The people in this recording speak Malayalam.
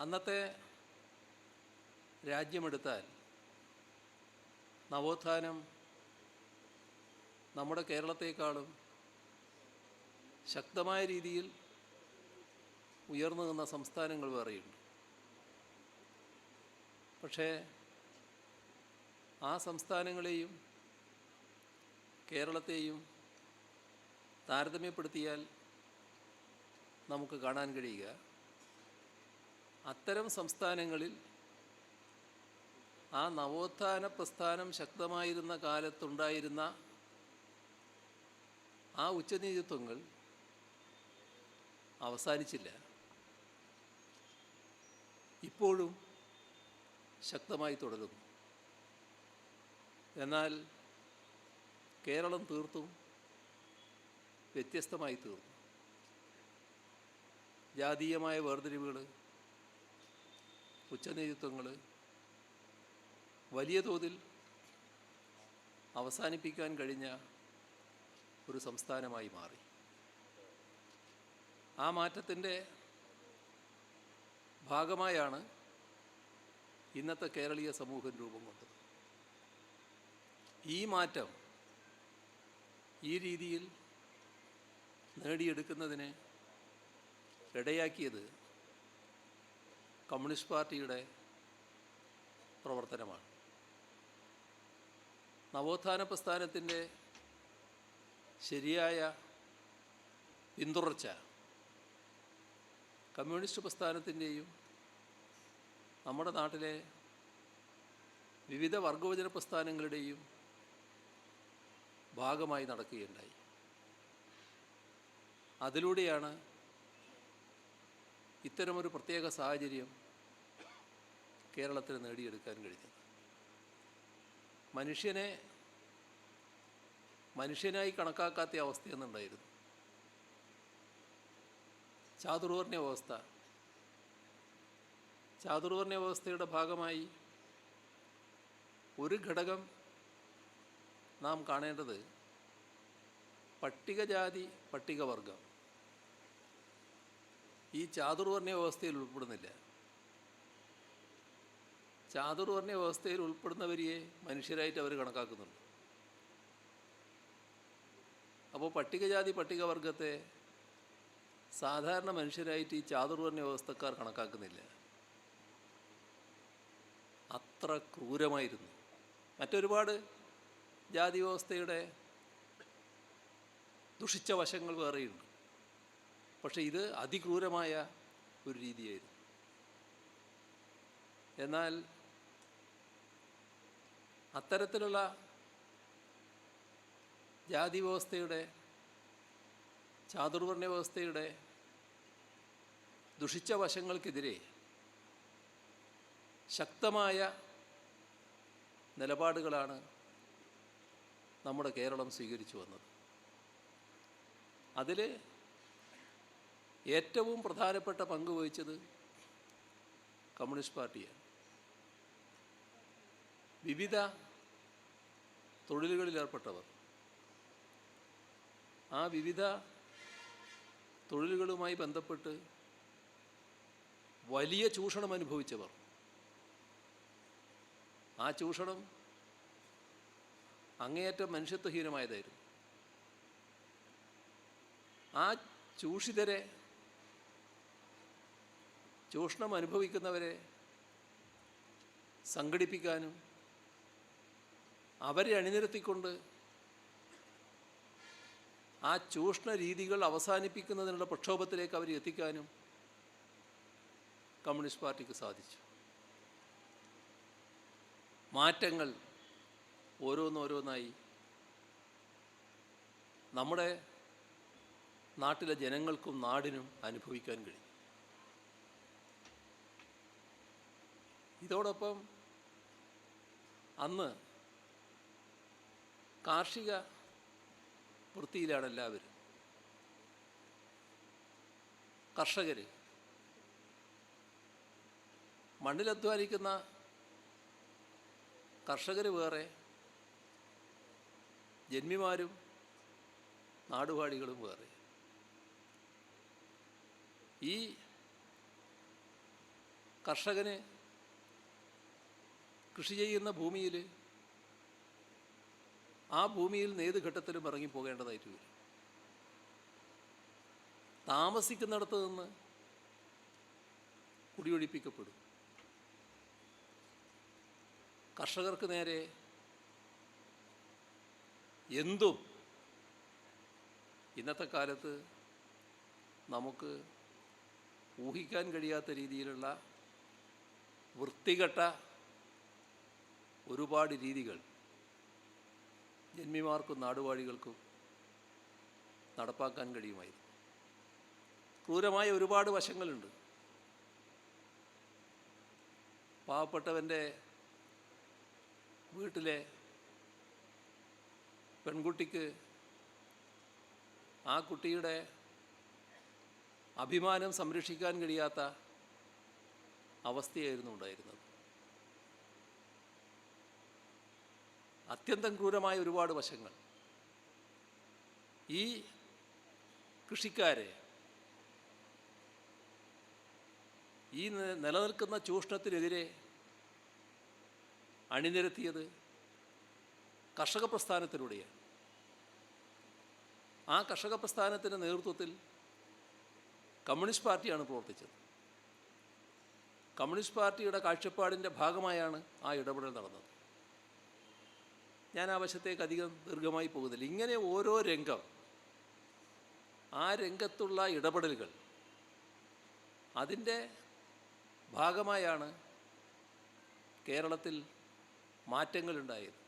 അന്നത്തെ രാജ്യമെടുത്താൽ നവോത്ഥാനം നമ്മുടെ കേരളത്തെക്കാളും ശക്തമായ രീതിയിൽ ഉയർന്നു നിന്ന സംസ്ഥാനങ്ങൾ വേറെയുണ്ട്. പക്ഷേ ആ സംസ്ഥാനങ്ങളെയും കേരളത്തെയും താരതമ്യപ്പെടുത്തിയാൽ നമുക്ക് കാണാൻ കഴിയുക, അത്തരം സംസ്ഥാനങ്ങളിൽ ആ നവോത്ഥാന പ്രസ്ഥാനം ശക്തമായിരുന്ന കാലത്തുണ്ടായിരുന്ന ആ ഉച്ചനീചത്വങ്ങൾ അവസാനിച്ചില്ല, ഇപ്പോഴും ശക്തമായി തുടരുന്നു. എന്നാൽ കേരളം തീർത്തും വ്യത്യസ്തമായി തീർന്നു. ജാതീയമായ വേർതിരിവുകൾ, ഉച്ചനീചത്വങ്ങൾ വലിയ തോതിൽ അവസാനിപ്പിക്കാൻ കഴിഞ്ഞ ഒരു സംസ്ഥാനമായി മാറി. ആ മാറ്റത്തിൻ്റെ ഭാഗമായാണ് ഇന്നത്തെ കേരളീയ സമൂഹം രൂപം കൊണ്ടത്. ഈ മാറ്റം ഈ രീതിയിൽ നേടിയെടുക്കുന്നതിന് ഇടയാക്കിയത് കമ്മ്യൂണിസ്റ്റ് പാർട്ടിയുടെ പ്രവർത്തനമാണ്. നവോത്ഥാന പ്രസ്ഥാനത്തിൻ്റെ ശരിയായ പിന്തുടർച്ച കമ്മ്യൂണിസ്റ്റ് പ്രസ്ഥാനത്തിൻ്റെയും നമ്മുടെ നാട്ടിലെ വിവിധ വർഗോപജന പ്രസ്ഥാനങ്ങളുടെയും ഭാഗമായി നടക്കുകയുണ്ടായി. അതിലൂടെയാണ് ഇത്തരമൊരു പ്രത്യേക സാഹചര്യം കേരളത്തിൽ നേടിയെടുക്കാൻ കഴിഞ്ഞത്. മനുഷ്യനെ മനുഷ്യനായി കണക്കാക്കാത്ത അവസ്ഥയെന്നുണ്ടായിരുന്നു. ചാതുർവർണ്ണ വ്യവസ്ഥ, ചാതുർവർണ്ണ വ്യവസ്ഥയുടെ ഭാഗമായി ഒരു ഘടകം നാം കാണേണ്ടത് പട്ടികജാതി പട്ടികവർഗം ഈ ചാതുർവർണ്ണ വ്യവസ്ഥയിൽ ഉൾപ്പെടുന്നില്ല. ചാതുർവർണ്ണ വ്യവസ്ഥയിൽ ഉൾപ്പെടുന്നവരെയെ മനുഷ്യരായിട്ട് അവർ കണക്കാക്കുന്നുണ്ട്. അപ്പോൾ പട്ടികജാതി പട്ടികവർഗത്തെ സാധാരണ മനുഷ്യരായിട്ട് ഈ ചാതുർവർണ്ണ വ്യവസ്ഥക്കാർ കണക്കാക്കുന്നില്ല. അത്ര ക്രൂരമായിരുന്നു. മറ്റൊരുപാട് ജാതി വ്യവസ്ഥയുടെ ദുഷിച്ച വശങ്ങൾ വേറെയുണ്ട്. പക്ഷേ ഇത് അതിക്രൂരമായ ഒരു രീതിയായിരുന്നു. എന്നാൽ അത്തരത്തിലുള്ള ജാതി വ്യവസ്ഥയുടെ, ചാതുർവർണ്ണ വ്യവസ്ഥയുടെ ദുഷിച്ച വശങ്ങൾക്കെതിരെ ശക്തമായ നിലപാടുകളാണ് നമ്മുടെ കേരളം സ്വീകരിച്ചു വന്നത്. അതിൽ ഏറ്റവും പ്രധാനപ്പെട്ട പങ്ക് വഹിച്ചത് കമ്മ്യൂണിസ്റ്റ് പാർട്ടിയാണ്. വിവിധ തൊഴിലുകളിലേർപ്പെട്ടവർ, ആ വിവിധ തൊഴിലുകളുമായി ബന്ധപ്പെട്ട് വലിയ ചൂഷണം അനുഭവിച്ചവർ, ആ ചൂഷണം അങ്ങേയറ്റം മനുഷ്യത്വഹീനമായതായിരുന്നു. ആ ചൂഷിതരെ, ചൂഷണം അനുഭവിക്കുന്നവരെ സംഘടിപ്പിക്കാനും അവരെ അണിനിരത്തിക്കൊണ്ട് ആ ചൂഷണ രീതികൾ അവസാനിപ്പിക്കുന്നതിനുള്ള പ്രക്ഷോഭത്തിലേക്ക് അവരെ എത്തിക്കാനും കമ്മ്യൂണിസ്റ്റ് പാർട്ടിക്ക് സാധിച്ചു. മാറ്റങ്ങൾ ഓരോന്നോരോന്നായി നമ്മുടെ നാട്ടിലെ ജനങ്ങൾക്കും നാടിനും അനുഭവിക്കാൻ കഴിയും. ഇതോടൊപ്പം അന്ന് കാർഷിക വൃത്തിയിലാണ് എല്ലാവരും. കർഷകർ, മണ്ണിലധ്വാനിക്കുന്ന കർഷകർ വേറെ, ജന്മിമാരും നാടുവാഴികളും വേറെ. ഈ കർഷകന് കൃഷി ചെയ്യുന്ന ഭൂമിയിൽ ആ ഭൂമിയിൽ നിന്ന് ഏത് ഘട്ടത്തിലും ഇറങ്ങിപ്പോകേണ്ടതായിട്ട് വരും. താമസിക്കുന്നിടത്ത് നിന്ന് കുടിയൊഴിപ്പിക്കപ്പെടും. കർഷകർക്ക് നേരെ എന്തും ഇന്നത്തെ കാലത്ത് നമുക്ക് ഊഹിക്കാൻ കഴിയാത്ത രീതിയിലുള്ള വൃത്തികെട്ട ഒരുപാട് രീതികൾ ജന്മിമാർക്കും നാടുവാഴികൾക്കും നടപ്പാക്കാൻ കഴിയുമായിരുന്നു. ക്രൂരമായ ഒരുപാട് വശങ്ങളുണ്ട്. പാവപ്പെട്ടവൻ്റെ വീട്ടിലെ പെൺകുട്ടിക്ക് ആ കുട്ടിയുടെ അഭിമാനം സംരക്ഷിക്കാൻ കഴിയാത്ത അവസ്ഥയായിരുന്നു ഉണ്ടായിരുന്നത്. അത്യന്തം ക്രൂരമായ ഒരുപാട് വശങ്ങൾ. ഈ കൃഷിക്കാരെ ഈ നിലനിൽക്കുന്ന ചൂഷണത്തിനെതിരെ അണിനിരത്തിയത് കർഷക പ്രസ്ഥാനത്തിലൂടെയാണ്. ആ കർഷക പ്രസ്ഥാനത്തിൻ്റെ നേതൃത്വത്തിൽ കമ്മ്യൂണിസ്റ്റ് പാർട്ടിയാണ് പ്രവർത്തിച്ചത്. കമ്മ്യൂണിസ്റ്റ് പാർട്ടിയുടെ കാഴ്ചപ്പാടിൻ്റെ ഭാഗമായാണ് ആ ഇടപെടൽ നടന്നത്. ഞാൻ ആ വശത്തേക്ക് അധികം ദീർഘമായി പോകുന്നില്ല. ഇങ്ങനെ ഓരോ രംഗം, ആ രംഗത്തുള്ള ഇടപെടലുകൾ, അതിൻ്റെ ഭാഗമായാണ് കേരളത്തിൽ മാറ്റങ്ങളുണ്ടായത്.